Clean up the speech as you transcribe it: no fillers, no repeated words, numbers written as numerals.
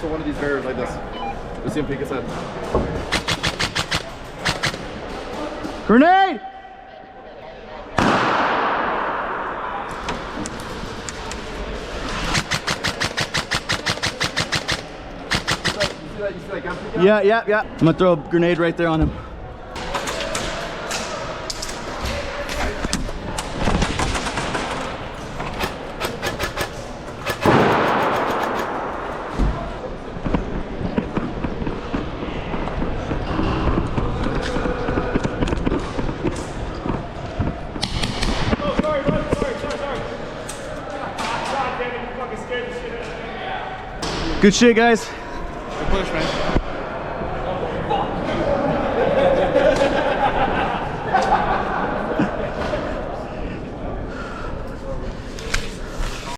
to one of these barriers like this. Just see him peek his head. Grenade! You see that gun peek out? Yeah. I'm gonna throw a grenade right there on him. Good shit, guys. Good push, man.